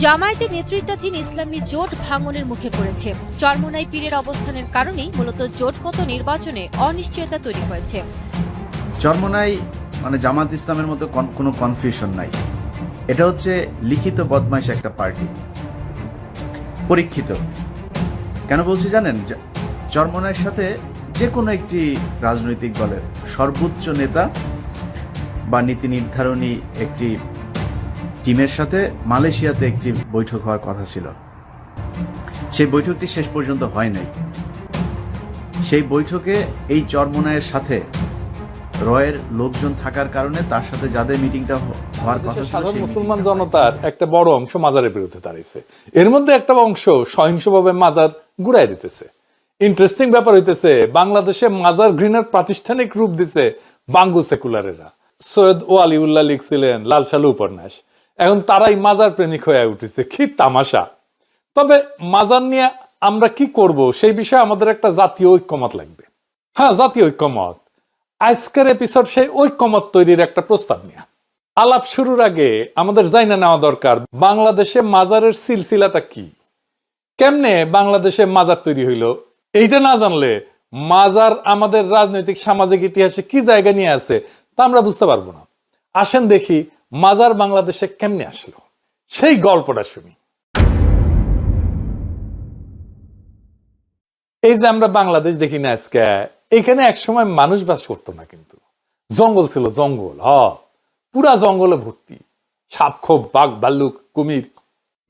জামায়াতের নেতৃত্বাধীন ইসলামী জোট ভাঙনের মুখে পড়েছে। চরমোনাই পীরের অবস্থানের কারণেই মূলত জোটগত নির্বাচনে অনিশ্চয়তা তৈরি হয়েছে। চরমোনাই মানে জামাত ইসলামের মতো কোনো কনফিউশন নাই। এটা হচ্ছে লিখিত বদমাইশ একটা পার্টি, পরীক্ষিত। কেন বলছি জানেন? চরমোনাইয়ের সাথে যে কোনো একটি রাজনৈতিক দলের সর্বোচ্চ নেতা বা নীতি নির্ধারণী একটি টিমের সাথে মালয়েশিয়াতে একটি বৈঠক হওয়ার কথা ছিল। সেই বৈঠকটি শেষ পর্যন্ত হয় নাই। সেই বৈঠকে এই চরমোনাইয়ের সাথে রয়ের লোকজন থাকার কারণে তার সাথে যাদের মিটিংটা হওয়ার কথা ছিল, সাধারণ মুসলমান জনতার একটা বড় অংশ মাজারের বিরুদ্ধে দাঁড়িয়েছে। এর মধ্যে একটা অংশ সহিংসভাবে মাজার গুড়াই দিতেছে। ইন্টারেস্টিং ব্যাপার হইতেছে, বাংলাদেশে মাজার ঘৃণার প্রাতিষ্ঠানিক রূপ দিছে বাঙ্গু সেকুলারেরা। সৈয়দ ও আলিউল্লাহ লিখছিলেন লাল সালু উপন্যাস, এখন তারাই মাজার প্রেমিক হয়ে উঠেছে। কি তামাশা! তবে মাজার নিয়ে আমরা কি করব সেই বিষয়ে আমাদের একটা জাতীয় ঐক্যমত লাগবে। হ্যাঁ, জাতীয় ঐক্যমত। আজকের এপিসোড সেই ঐক্যমত তৈরির একটা প্রস্তাব নিয়ে। আলাপ শুরুর আগে আমাদের জানা নেওয়া দরকার বাংলাদেশে মাজারের সিলসিলাটা কি, কেমনে বাংলাদেশে মাজার তৈরি হইল। এইটা না জানলে মাজার আমাদের রাজনৈতিক সামাজিক ইতিহাসে কি জায়গা নিয়ে আছে তা আমরা বুঝতে পারবো না। আসেন দেখি মাজার বাংলাদেশে কেমনে আসলো, সেই গল্পটা শুনি। এই যে আমরা বাংলাদেশ দেখি না আজকে, এখানে একসময় মানুষ বাস করতো না, কিন্তু জঙ্গল ছিল, জঙ্গল। পুরা জঙ্গলে ভর্তি সাপ, খোপ, বাঘ, ভাল্লুক, কুমির।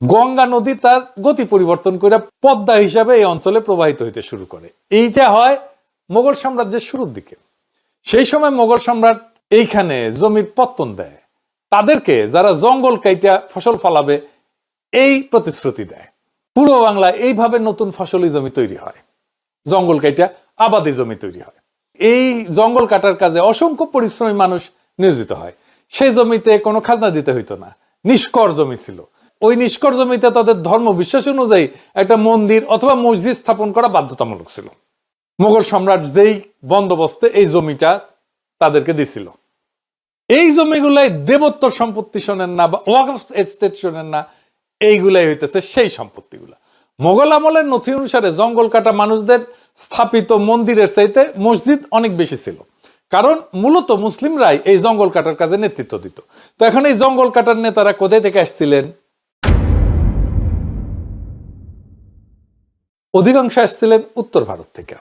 গঙ্গা নদী তার গতি পরিবর্তন করে পদ্মা হিসাবে এই অঞ্চলে প্রবাহিত হইতে শুরু করে। এইটা হয় মোগল সাম্রাজ্যের শুরুর দিকে। সেই সময় মোগল সম্রাট এইখানে জমির পত্তন দেয়, তাদেরকে যারা জঙ্গল কাইটা ফসল ফলাবে এই প্রতিশ্রুতি দেয়। পূর্ব বাংলায় এইভাবে নতুন ফসলি জমি তৈরি হয়, জঙ্গল কাইটা আবাদি জমি তৈরি হয়। এই জঙ্গল কাটার কাজে অসংখ্য পরিশ্রমী মানুষ নিয়োজিত হয়। সেই জমিতে কোনো খাজনা দিতে হইতো না, নিষ্কর জমি ছিল। ওই নিষ্কর জমিতে তাদের ধর্ম বিশ্বাস অনুযায়ী একটা মন্দির অথবা মসজিদ স্থাপন করা বাধ্যতামূলক ছিল। মোগল সম্রাট যেই বন্দোবস্তে এই জমিটা তাদেরকে দিছিল, এই জমিগুলাই দেবোত্তর সম্পত্তি শোনেন না বা ওয়াকফ এস্টেট শোনেন না, এইগুলাই হইতেছে সেই সম্পত্তিগুলা। মোগল আমলের নথি অনুসারে জঙ্গল কাটা মানুষদের স্থাপিত মন্দিরের চাইতে মসজিদ অনেক বেশি ছিল, কারণ মূলত মুসলিমরাই এই জঙ্গল কাটার কাজে নেতৃত্ব দিত। তো এখন এই জঙ্গল কাটার নেতারা কোথায় থেকে আসছিলেন? অধিকাংশ আসছিলেন উত্তর ভারত থেকে,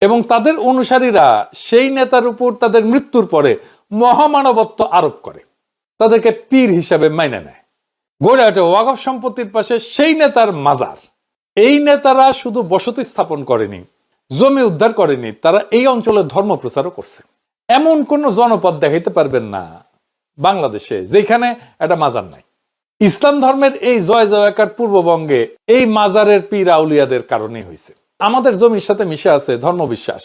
এবং তাদের অনুসারীরা সেই নেতার উপর তাদের মৃত্যুর পরে মহামানবত্ব আরোপ করে, তাদেরকে পীর হিসাবে মাইনে নেয়। গড়ে ওঠে ওয়াকফ সম্পত্তির পাশে সেই নেতার মাজার। এই নেতারা শুধু বসতি স্থাপন করেনি, জমি উদ্ধার করেনি, তারা এই অঞ্চলে ধর্ম প্রচারও করছে। এমন কোন জনপদ দেখাইতে পারবেন না বাংলাদেশে যেখানে একটা মাজার নাই। ইসলাম ধর্মের এই জয় জয়কার পূর্ববঙ্গে এই মাজারের পীর আউলিয়াদের কারণে হয়েছে। আমাদের জমির সাথে মিশে আছে ধর্মবিশ্বাস।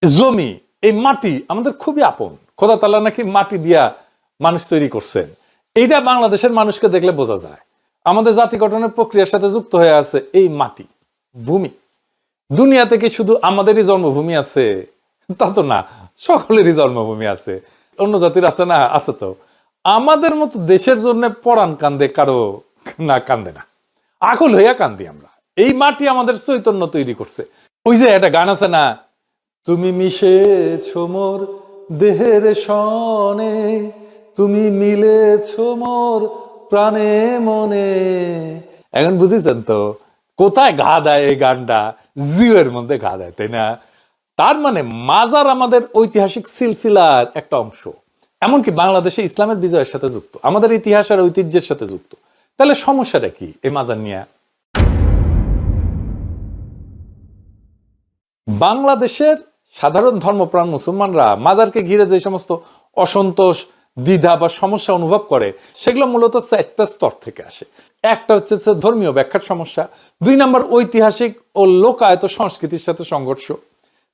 জমি, এই মাটি আমাদের খুবই আপন। খোদা তাআলা নাকি মাটি দিয়া মানুষ তৈরি করছেন, এইটা বাংলাদেশের মানুষকে দেখলে বোঝা যায়। আমাদের জাতি গঠনের প্রক্রিয়ার সাথে যুক্ত হয়ে আছে এই মাটি, ভূমি। দুনিয়াতে কি শুধু আমাদেরই জন্মভূমি আছে? তা তো না, সকলেরই জন্মভূমি আছে। অন্য জাতির আছে না? আছে তো। আমাদের মতো দেশের জন্য পরাণ কান্দে কারো না, কান্দে না, আকুল হইয়া কান্দি আমরা। এই মাটি আমাদের চৈতন্য তৈরি করছে। ওই যে একটা গান আছে না, তুমি মিশেছ মোর দেহের সনে, তুমি মিলেছ মোর প্রাণে মনে। এখন বুঝেছেন তো কোথায় ঘা দেয় এই গানটা? জিওর মধ্যে ঘা দেয়, তাই না? তার মানে মাজার আমাদের ঐতিহাসিক সিলসিলার একটা অংশ, এমনকি বাংলাদেশে ইসলামের বিজয়ের সাথে যুক্ত, আমাদের ইতিহাস আর ঐতিহ্যের সাথে যুক্ত। তাহলে সমস্যাটা কি এই মাজার নিয়ে? বাংলাদেশের সাধারণ ধর্মপ্রাণ মুসলমানরা মাজারকে ঘিরে যে সমস্ত অসন্তোষ, দ্বিধা বা সমস্যা অনুভব করে, সেগুলো মূলত একটা স্তর থেকে আসে। একটা হচ্ছে ধর্মীয় ব্যাখ্যার সমস্যা, 2 নম্বর ঐতিহাসিক ও লোকায়ত সংস্কৃতির সাথে সংঘর্ষ,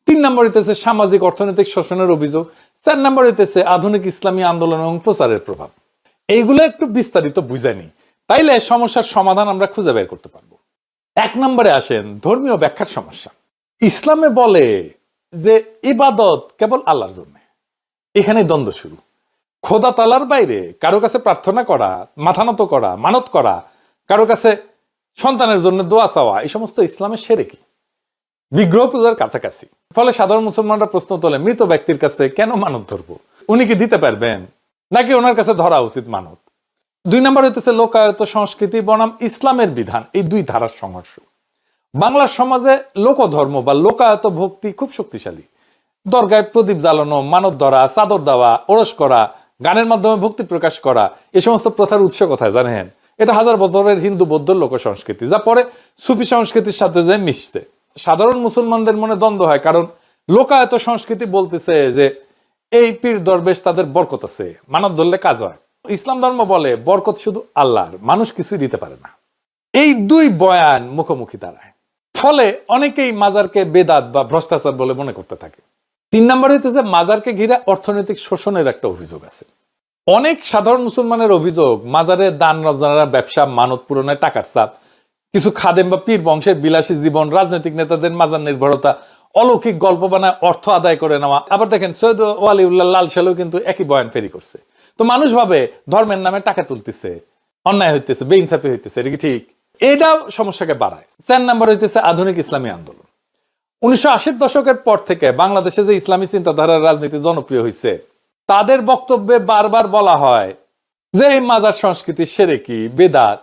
3 নম্বর হইতেছে সামাজিক অর্থনৈতিক শোষণের অভিযোগ, 4 নম্বর হইতেছে আধুনিক ইসলামী আন্দোলন এবং প্রচারের প্রভাব। এইগুলো একটু বিস্তারিত বুঝাইনি, তাইলে সমস্যার সমাধান আমরা খুঁজে বের করতে পারবো। 1 নম্বরে আসেন ধর্মীয় ব্যাখ্যার সমস্যা। ইসলামে বলে যে ইবাদত কেবল আল্লাহর জন্য, এখানে দ্বন্দ্ব শুরু। খোদা তাআলার বাইরে কারো কাছে প্রার্থনা করা, মাথা নত করা, মানত করা কারো কাছে সন্তানের জন্য দোয়া চাওয়া, এই সমস্ত ইসলামের শিরকি, বিগ্রহ পূজার কাছাকাছি। ফলে সাধারণ মুসলমানরা প্রশ্ন তোলে, মৃত ব্যক্তির কাছে কেন মানত ধরবো? উনি কি দিতে পারবেন, নাকি ওনার কাছে ধরা উচিত মানত? 2 নম্বর হইতেছে লোকায়ত সংস্কৃতি বনাম ইসলামের বিধান, এই দুই ধারার সংঘর্ষ। বাংলার সমাজে লোকধর্ম বা লোকায়ত ভক্তি খুব শক্তিশালী। দরগায় প্রদীপ জ্বালানো, মানত ধরা, চাদর দেওয়া, ওরস করা, গানের মাধ্যমে ভক্তি প্রকাশ করা, এই সমস্ত প্রথার উৎস কোথায় জানেন? এটা হাজার বছরের হিন্দু বৌদ্ধ লোক সংস্কৃতি, যা পরে সুফি সংস্কৃতির সাথে যে মিশছে। সাধারণ মুসলমানদের মনে দ্বন্দ্ব হয়, কারণ লোকায়ত সংস্কৃতি বলতেছে যে এই পীর দরবেশ তাদের বরকত আছে, মানত ধরলে কাজ হয়। ইসলাম ধর্ম বলে বরকত শুধু আল্লাহর, মানুষ কিছুই দিতে পারে না। এই দুই বয়ান মুখোমুখি দাঁড়ায়, ফলে অনেকেই মাজারকে বেদাত বা ভ্রষ্টাচার বলে মনে করতে থাকে। 3 নম্বর হইতেছে মাজারকে ঘিরে অর্থনৈতিক শোষণের একটা অভিযোগ আছে। অনেক সাধারণ মুসলমানের অভিযোগ, মাজারে দান রজনারা ব্যবসা, মানত পূরণের টাকার চাপ, কিছু খাদেম বা পীর বংশের বিলাসী জীবন, রাজনৈতিক নেতাদের মাজার নির্ভরতা, অলৌকিক গল্প বানায় অর্থ আদায় করে নেওয়া। আবার দেখেন সৈয়দ ওয়ালিউল্লাহ লাল সাহেও কিন্তু একই বয়ান ফেরি করছে। তো মানুষ ভাবে ধর্মের নামে টাকা তুলতেছে, অন্যায় হইতেছে, বেইনসাফি হইতেছে, এটা কি ঠিক? এটাও সমস্যাকে বাড়ায়। 4 নম্বর হইতেছে আধুনিক ইসলামী আন্দোলন। 1980-র দশকের পর থেকে বাংলাদেশে যে ইসলামী চিন্তাধারার রাজনীতি জনপ্রিয় হয়েছে, তাদের বক্তব্যে বারবার বলা হয় যে এই মাজার সংস্কৃতি শিরকি, বেদাত,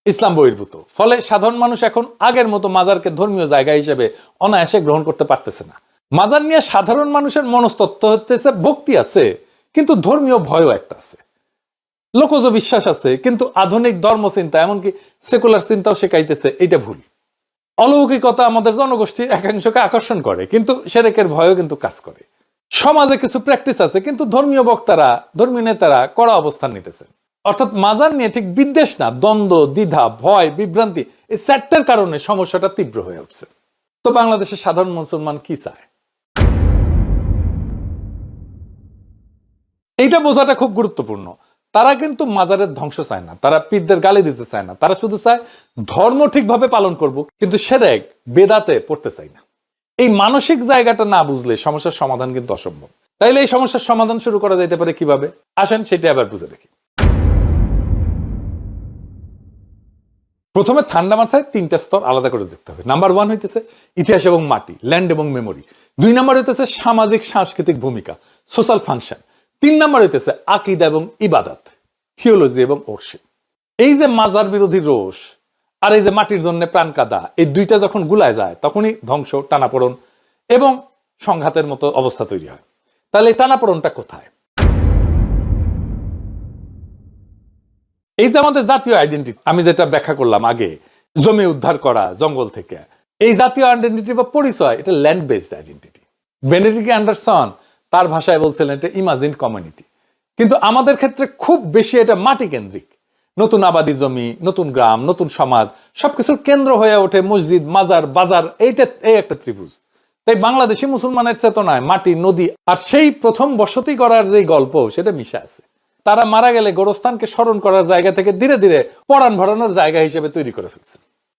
ইসলাম বহির্ভূত। ফলে সাধারণ মানুষ এখন আগের মতো মাজারকে ধর্মীয় জায়গা হিসেবে অনায়াসে গ্রহণ করতে পারতেছে না। মাজার নিয়ে সাধারণ মানুষের মনস্তত্ত্ব হচ্ছে ভক্তি আছে, কিন্তু ধর্মীয় ভয়ও একটা আছে, লোকজ বিশ্বাস আছে, কিন্তু আধুনিক ধর্ম চিন্তা, এমনকি সেকুলার চিন্তাও শেখাইতেছে, এটা ভুল। অলৌকিকতা আমাদের জনগোষ্ঠীর একাংশকে আকর্ষণ করে, কিন্তু শিরকের ভয়ও কিন্তু কাজ করে। সমাজে কিছু প্র্যাকটিস আছে, কিন্তু ধর্মীয় বক্তারা, ধর্মীয় নেতারা কড়া অবস্থান নিতেছেন। অর্থাৎ মাজার নিয়ে ঠিক বিদ্বেষ না, দ্বন্দ্ব, দ্বিধা, ভয়, বিভ্রান্তি, এই 4টার কারণে সমস্যাটা তীব্র হয়ে উঠছে। তো বাংলাদেশের সাধারণ মুসলমান কি চায়, এইটা বোঝাটা খুব গুরুত্বপূর্ণ। তারা কিন্তু মাজারের ধ্বংস চায় না, তারা পীরদের গালি দিতে চায় না, তারা শুধু চায় ধর্ম ঠিকভাবে পালন করব, কিন্তু শিরক বেদাতে পড়তে চায় না। এই মানসিক জায়গাটা না বুঝলে সমস্যার সমাধান কিন্তু অসম্ভব। তাইলে এই সমস্যার সমাধান শুরু করা যাইতে পারে কিভাবে? আসেন সেটা আবার বুঝে দেখি। প্রথমে ঠান্ডা মাথায় 3টা স্তর আলাদা করে দেখতে হবে। নাম্বার 1 হইতেছে ইতিহাস এবং মাটি, ল্যান্ড এবং মেমোরি। 2 নম্বর হইতেছে সামাজিক সাংস্কৃতিক ভূমিকা, সোশ্যাল ফাংশন। 3 নম্বর হইতেছে আকীদা এবং ইবাদত, থিওলজি এবং ওরশিপ। এই যে মাজার বিরোধী রোষ আর এই যে মাটির জন্য প্রাণ কাদা, এই দুইটা যখন গুলায় যায়, তখনই ধ্বংস, টানাপোড়ন এবং সংঘাতের মতো অবস্থা তৈরি হয়। তাহলে এই টানাপোড়নটা কোথায়? এই যে আমাদের জাতীয় আইডেন্টিটি, আমি যেটা ব্যাখ্যা করলাম আগে, জমি উদ্ধার করা জঙ্গল থেকে, এই জাতীয় আইডেন্টিটি বা পরিচয়, এটা land based identity. Benedict Anderson তার ভাষায় বলছিলেন এটা ইমাজিন কমিউনিটি। কিন্তু আমাদের ক্ষেত্রে খুব বেশি এটা মাটি কেন্দ্রিক। নতুন আবাদি জমি, নতুন গ্রাম, নতুন সমাজ, সবকিছুর কেন্দ্র হয়ে ওঠে মসজিদ, মাজার, বাজার, এই একটা ত্রিভুজ। তাই বাংলাদেশি মুসলমানের চেতনায় মাটি, নদী আর সেই প্রথম বসতি করার যে গল্প, সেটা মিশে আছে। তারা মারা গেলে গোরস্থানকে স্মরণ করার জায়গা থেকে ধীরে ধীরে পরাণ ভরানোর জায়গা হিসেবে তৈরি করে ফেলছে।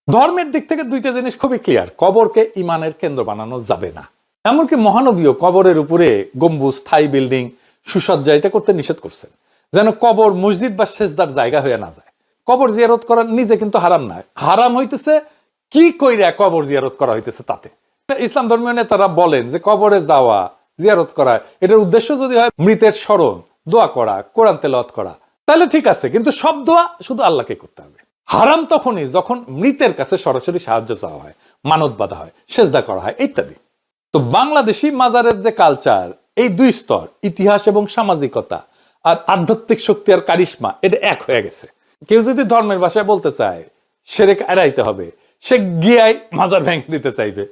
ধর্মের দিক থেকে 2টা জিনিস খুবই ক্লিয়ার: কবরকে ইমানের কেন্দ্র বানানো যাবে না। এমনকি মহানবীও কবরের উপরে গম্বুজ, স্থায়ী বিল্ডিং, সুসজ্জা এটা করতে নিষেধ করছেন, যেন কবর মসজিদ বা সেজদার জায়গা হয়ে না যায়। কবর জিয়ারত করা নিজে কিন্তু হারাম নয়, হারাম হইতেছে কি কইরা কবর জিয়ারত করা হইতেছে তাতে। ইসলাম ধর্মীয় নেতারা বলেন যে কবরে যাওয়া, জিয়ারত করা, এটার উদ্দেশ্য যদি হয় মৃতের স্মরণ, দোয়া করা, কোরআন তেলাওয়াত করা, তাহলে ঠিক আছে, কিন্তু সব দোয়া শুধু আল্লাহকে করতে হবে। হারাম তখনই যখন মৃতের কাছে সরাসরি সাহায্য চাওয়া হয়, মানত বাঁধা হয়, সেজদা করা হয় ইত্যাদি। তো বাংলাদেশি মাজারের যে কালচার, এই 2 স্তর, ইতিহাস এবং সামাজিকতা আর আধ্যাত্মিক শক্তি আর কারিশমা, এটা এক হয়ে গেছে। কেউ যদি ধর্মের ভাষায় বলতে চায় শিরক এড়াইতে হবে, সে গিয়াই মাজার ভেঙে দিতে চাইবে।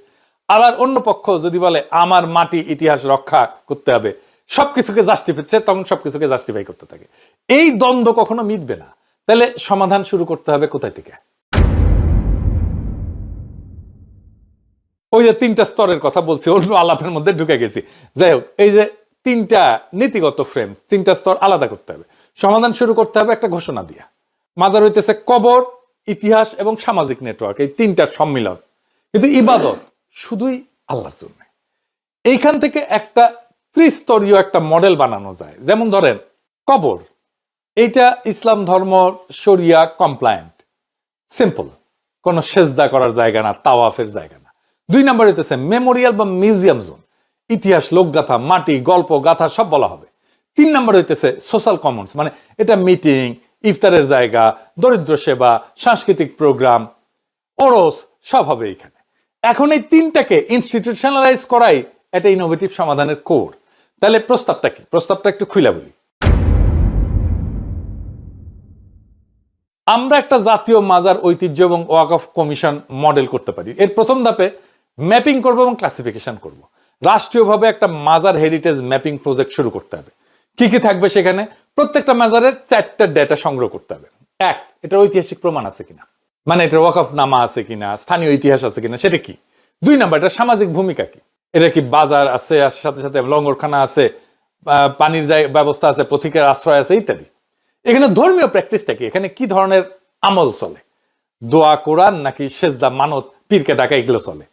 আবার অন্য পক্ষ যদি বলে আমার মাটি, ইতিহাস রক্ষা করতে হবে, সবকিছুকে জাস্টিফাই, তখন সবকিছুকে জাস্টিফাই করতে থাকে। এই দ্বন্দ্ব কখনো মিটবে না। তাহলে সমাধান শুরু করতে হবে কোথায় থেকে? ওই যে 3টা স্তরের কথা বলছি, অন্য আলাপের মধ্যে ঢুকে গেছি। যাই হোক, এই যে 3টা নীতিগত ফ্রেম, 3টা স্তর আলাদা করতে হবে। সমাধান শুরু করতে হবে একটা ঘোষণা দিয়া। মাজার হইতেছে কবর, ইতিহাস এবং সামাজিক নেটওয়ার্ক, এই 3টার সম্মিলন। কিন্তু ইবাদত শুধুই আল্লাহর জন্য। এইখান থেকে একটা ত্রিস্তরীয় একটা মডেল বানানো যায়। যেমন ধরেন কবর, এইটা ইসলাম ধর্ম শরিয়া কমপ্লায়েন্ট, সিম্পল, কোনো সেজদা করার জায়গা না, তাওয়াফের জায়গা না। 2 নম্বর হইতেছে মেমোরিয়াল বা মিউজিয়াম জোন, ইতিহাস, লোকগাথা, মাটি, গল্প, গাথা সব বলা হবে। 3 নম্বর হইতেছে সোশ্যাল কমন্স, মানে এটা মিটিং, ইফতারের জায়গা, দরিদ্র সেবা, সাংস্কৃতিক প্রোগ্রাম, ওরস সব হবে এখানে। এখন এই 3টাকে ইনস্টিটিউশনালাইজ করাই একটা ইনোভেটিভ সমাধানের কোর। তাহলে প্রস্তাবটা কি? প্রস্তাবটা একটু খুলে বলি। আমরা একটা জাতীয় মাজার ঐতিহ্য এবং ওয়াকফ কমিশন মডেল করতে পারি। এর প্রথম ধাপে ম্যাপিং করব এবং ক্লাসিফিকেশন করব। রাষ্ট্রীয়ভাবে একটা মাজার হেরিটেজ ম্যাপিং প্রজেক্ট শুরু করতে হবে। কি কি থাকবে সেখানে? প্রত্যেকটা মাজারের 4টা ডেটা সংগ্রহ করতে হবে। 1, এটার ঐতিহাসিক প্রমাণ আছে কিনা, মানে এটা ওয়াকফ নামা আছে কিনা, স্থানীয় ইতিহাস আছে কিনা, সেটা কি। 2 নম্বর, এটা সামাজিক ভূমিকা কি, এটা কি বাজার আছে, সাথে সাথে লঙ্গরখানা আছে, পানির ব্যবস্থা আছে, পথিকের আশ্রয় আছে ইত্যাদি। এখানে ধর্মীয় প্র্যাকটিসটা কি, এখানে কি ধরনের আমল চলে, দোয়া, কোরআন নাকি সেজদা, মানত, পীরকে ডাকা, এগুলো চলে।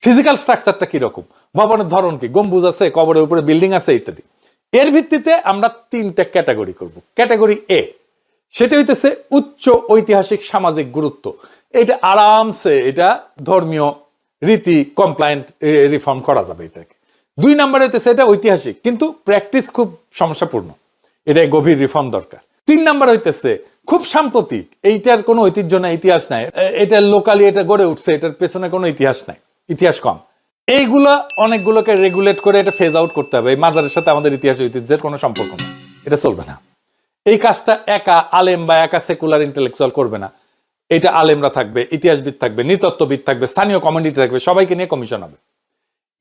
ফিজিক্যাল স্ট্রাকচারটা কি রকম, ভবনের ধরন কি, গম্বুজ আছে, কবরের উপরে বিল্ডিং আছে ইত্যাদি। এর ভিত্তিতে আমরা 3টা ক্যাটাগরি করব। ক্যাটাগরি এ, সেটা হইতেছে উচ্চ ঐতিহাসিক সামাজিক গুরুত্ব, এটা আরামসে এটা ধর্মীয় রীতি কমপ্লায়েন্ট রিফর্ম করা যাবে এটাকে। 2 নম্বর হইতেছে এটা ঐতিহাসিক কিন্তু প্র্যাকটিস খুব সমস্যাপূর্ণ, এটা গভীর রিফর্ম দরকার। 3 নম্বর হইতেছে খুব সাম্প্রতিক, এইটার কোনো ঐতিহ্য নাই, ইতিহাস নাই, এটা লোকালি এটা গড়ে উঠছে, এটার পেছনে কোনো ইতিহাস নাই, ইতিহাস কম। এইগুলা অনেকগুলোকে রেগুলেট করে এটা ফেজ আউট করতে হবে। এই মাজারের সাথে আমাদের ইতিহাস ঐতিহ্যের কোনো সম্পর্ক নেই, এটা চলবে না। এই কাজটা একা আলেম বা একা সেকুলার ইন্টেলেকচুয়াল করবে না, এটা আলেমরা থাকবে, ইতিহাসবিদ থাকবে, নৃতত্ত্ববিদ থাকবে, স্থানীয় কমিউনিটি থাকবে, সবাইকে নিয়ে কমিশন হবে।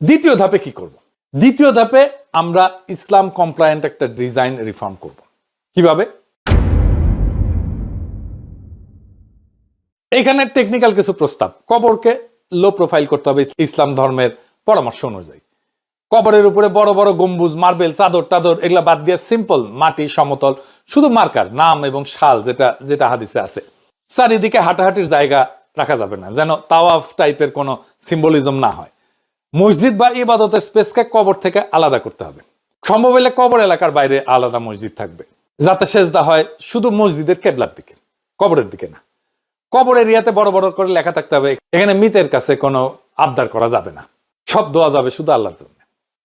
দ্বিতীয় ধাপে কি করব? দ্বিতীয় ধাপে আমরা ইসলাম কমপ্লায়েন্ট একটা ডিজাইন রিফর্ম করব। কিভাবে? এখানে টেকনিক্যাল কিছু প্রস্তাব। কবরকে লো প্রোফাইল করতে হবে ইসলাম ধর্মের পরামর্শ অনুযায়ী। কবরের উপরে বড় বড় গম্বুজ, মার্বেল, চাদর টাদর এগুলা বাদ দিয়ে সিম্পল মাটি, সমতল, শুধু মার্কার, নাম এবং শাল যেটা যেটা হাদিসে আছে। চারিদিকে হাঁটাহাঁটির জায়গা রাখা যাবে না, যেন তাওয়াফ টাইপের কোনো সিম্বলিজম না হয়। মসজিদ বা ইবাদতের স্পেসকে কবর থেকে আলাদা করতে হবে। সম্ভব হলে কবর এলাকার বাইরে আলাদা মসজিদ থাকবে, যাতে সেজদা হয় শুধু মসজিদের কেবলার দিকে, কবরের দিকে না। কবর এরিয়াতে বড় বড় করে লেখা থাকতে হবে, এখানে মৃতের কাছে কোনো আবদার করা যাবে না, সব দেওয়া যাবে শুধু আল্লাহর জন্য।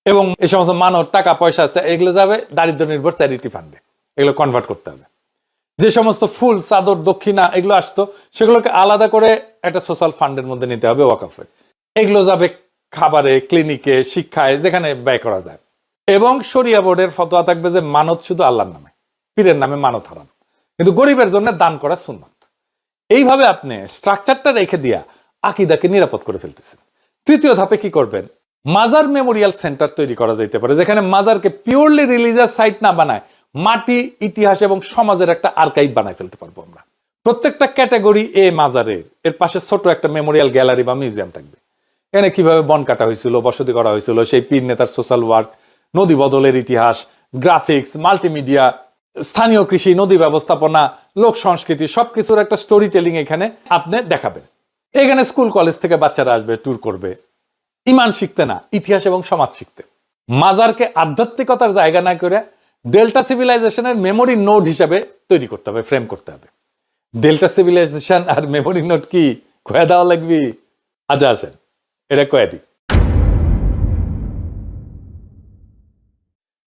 এবং এই সমস্ত মানব টাকা পয়সা আছে এগুলো যাবে দারিদ্র নির্ভর চ্যারিটি ফান্ডে, এগুলো কনভার্ট করতে হবে। যে সমস্ত ফুল, চাদর, দক্ষিণা এগুলো আসতো সেগুলোকে আলাদা করে একটা সোশ্যাল ফান্ডের মধ্যে নিতে হবে, ওয়াকফে। এগুলো যাবে খাবারে, ক্লিনিকে, শিক্ষায়, যেখানে ব্যয় করা যায়। এবং শরিয়া বোর্ডের ফতোয়া থাকবে যে মানত শুধু আল্লাহর নামে, পীরের নামে মানত হারাম, কিন্তু গরিবের জন্য দান করা সুন্নত। এইভাবে আপনি স্ট্রাকচারটা রেখে দিয়া আকীদাকে নিরাপদ করে ফেলতেছেন। তৃতীয় ধাপে কি করবেন? মাজার মেমোরিয়াল সেন্টার তৈরি করা যেতে পারে, যেখানে মাজারকে পিওরলি রিলিজিয়াস সাইট না বানায় মাটি, ইতিহাস এবং সমাজের একটা আর্কাইভ বানায় ফেলতে পারবো আমরা। প্রত্যেকটা ক্যাটাগরি এ মাজারের এর পাশে ছোট একটা মেমোরিয়াল গ্যালারি বা মিউজিয়াম থাকবে। এখানে কিভাবে বন কাটা হয়েছিল, বসতি করা হয়েছিল, সেই পীর নেতার সোশ্যাল ওয়ার্ক, নদী বদলের ইতিহাস, গ্রাফিক্স, মাল্টিমিডিয়া, স্থানীয় কৃষি, নদী ব্যবস্থাপনা, লোক সংস্কৃতি, সবকিছুর একটা স্টোরি টেলিং এখানে আপনি দেখাবেন। এখানে স্কুল কলেজ থেকে বাচ্চারা আসবে, ট্যুর করবে, ইমান শিখতে না, ইতিহাস এবং সমাজ শিখতে। মাজারকে আধ্যাত্মিকতার জায়গা না করে ডেল্টা সিভিলাইজেশনের মেমোরি নোড হিসাবে তৈরি করতে হবে, ফ্রেম করতে হবে। ডেল্টা সিভিলাইজেশন আর মেমোরি নোড কি কয়ে দেওয়া লাগবে? আচ্ছা আসেন এটা কয়ে দিই।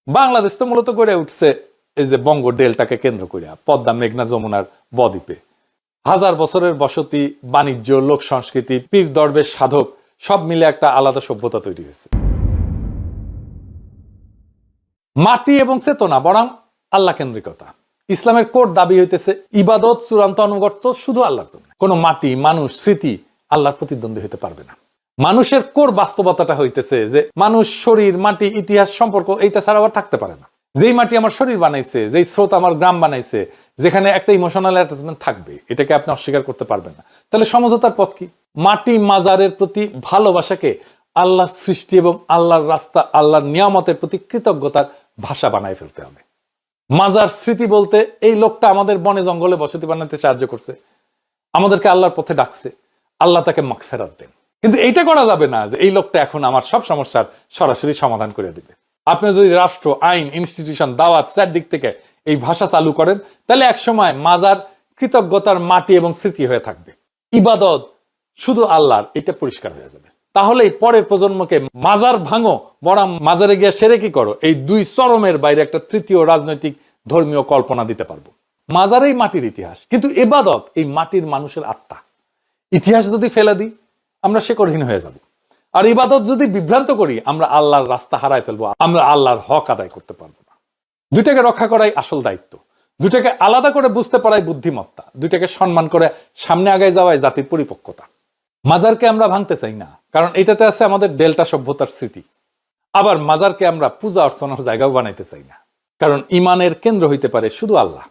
বাংলাদেশ তো মূলত গড়ে উঠছে এই যে বঙ্গ ডেল্টাকে কেন্দ্র করে, পদ্মা, মেঘনা, যমুনার বদ্বীপে। হাজার বছরের বসতি, বাণিজ্য, লোক সংস্কৃতি, পীর দরবেশ, সাধক সব মিলে একটা আলাদা সভ্যতা তৈরি হয়েছে। মাটি এবং চেতনা বরং আল্লাহ কেন্দ্রিকতা। ইসলামের কোর দাবি হইতেছে ইবাদত, চূড়ান্ত অনুগত্য শুধু আল্লাহর জন্য। কোনো মাটি, মানুষ, স্মৃতি আল্লাহর প্রতিদ্বন্দ্বী হতে পারবে না। মানুষের কোর বাস্তবতাটা হইতেছে যে মানুষ, শরীর, মাটি, ইতিহাস, সম্পর্ক এইটা ছাড়া আবার থাকতে পারে না। যেই মাটি আমার শরীর বানাইছে, যেই স্রোত আমার গ্রাম বানাইছে, যেখানে একটা ইমোশনাল অ্যাটাচমেন্ট থাকবে, এটাকে আপনি অস্বীকার করতে পারবেন না। তাহলে সমঝোতার পথ কি? মাটি, মাজারের প্রতি ভালোবাসাকে আল্লাহর সৃষ্টি এবং আল্লাহর রাস্তা, আল্লাহর নিয়ামতের প্রতি কৃতজ্ঞতার ভাষা বানায় ফেলতে হবে। মাজার স্মৃতি বলতে এই লোকটা আমাদের বনে জঙ্গলে বসতি বানাতে সাহায্য করছে, আমাদেরকে আল্লাহর পথে ডাকছে, আল্লাহ তাকে মাগফিরাত দেন। কিন্তু এইটা করা যাবে না যে এই লোকটা এখন আমার সব সমস্যার সরাসরি সমাধান করে দিবে। আপনি যদি রাষ্ট্র, আইন, ইনস্টিটিউশন, দাওয়াত, চারদিক থেকে এই ভাষা চালু করেন, তাহলে একসময় মাজার কৃতজ্ঞতার মাটি এবং স্মৃতি হয়ে থাকবে। ইবাদত শুধু আল্লাহর, এটা পরিষ্কার হয়ে যাবে। তাহলেই পরের প্রজন্মকে মাজার ভাঙো বরং মাজারে গিয়ে সেরে কি করো, এই দুই চরমের বাইরে একটা তৃতীয় রাজনৈতিক ধর্মীয় কল্পনা দিতে পারবো। মাজারেই মাটির ইতিহাস, কিন্তু ইবাদত এই মাটির মানুষের আত্মা। ইতিহাস যদি ফেলে দিই আমরা শেকড়হীন হয়ে যাব, আর ইবাদত যদি বিভ্রান্ত করি আমরা আল্লাহর রাস্তা হারায় ফেলবো, আমরা আল্লাহর হক আদায় করতে পারবো না। দুইটাকে রক্ষা করাই আসল দায়িত্ব, দুইটাকে আলাদা করে বুঝতে পারাই বুদ্ধিমত্তা, দুইটাকে সম্মান করে সামনে আগায় যাওয়াই জাতির পরিপক্কতা। মাজারকে আমরা ভাঙতে চাই না, কারণ এটাতে আছে আমাদের ডেল্টা সভ্যতার স্মৃতি। আবার মাজারকে আমরা পূজা অর্চনার জায়গাও বানাইতে চাই না, কারণ ইমানের কেন্দ্র হইতে পারে শুধু আল্লাহ।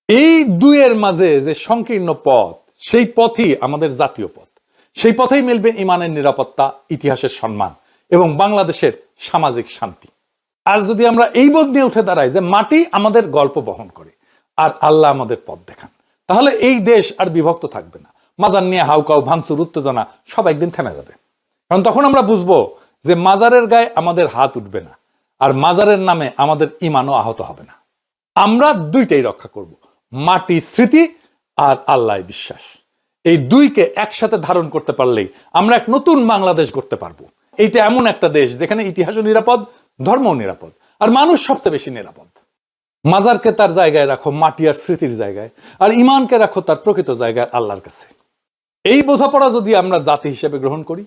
এই দুইয়ের মাঝে যে সংকীর্ণ পথ, সেই পথই আমাদের জাতীয় পথ। সেই পথেই মিলবে ইমানের নিরাপত্তা, ইতিহাসের সম্মান এবং বাংলাদেশের সামাজিক শান্তি। আর যদি আমরা এই বোধ নিয়ে উঠে দাঁড়াই যে মাটি আমাদের গল্প বহন করে আর আল্লাহ আমাদের পথ দেখান, তাহলে এই দেশ আর বিভক্ত থাকবে না। মাজার নিয়ে হাউকাউ, ভাঙচুর, উত্তেজনা সব একদিন থেমে যাবে। কারণ তখন আমরা বুঝবো যে মাজারের গায়ে আমাদের হাত উঠবে না, আর মাজারের নামে আমাদের ইমানও আহত হবে না। আমরা দুইটাই রক্ষা করব, মাটি স্মৃতি আর আল্লাহ বিশ্বাস। এই দুইকে একসাথে ধারণ করতে পারলেই আমরা এক নতুন বাংলাদেশ গড়তে পারবো। এইটা এমন একটা দেশ যেখানে ইতিহাসও নিরাপদ, ধর্মও নিরাপদ, আর মানুষ সবচেয়ে বেশি নিরাপদ। মাজারকে তার জায়গায় রাখো, মাটি আর স্মৃতির জায়গায়, আর ইমানকে রাখো তার প্রকৃত জায়গায়, আল্লাহর কাছে। এই বোঝাপড়া যদি আমরা জাতি হিসেবে গ্রহণ করি,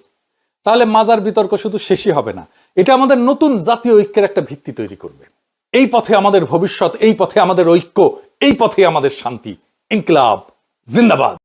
তাহলে মাজার বিতর্ক শুধু শেষই হবে না, এটা আমাদের নতুন জাতীয় ঐক্যের একটা ভিত্তি তৈরি করবে। এই পথে আমাদের ভবিষ্যৎ, এই পথে আমাদের ঐক্য, এই পথে আমাদের শান্তি। ইনকিলাব জিন্দাবাদ।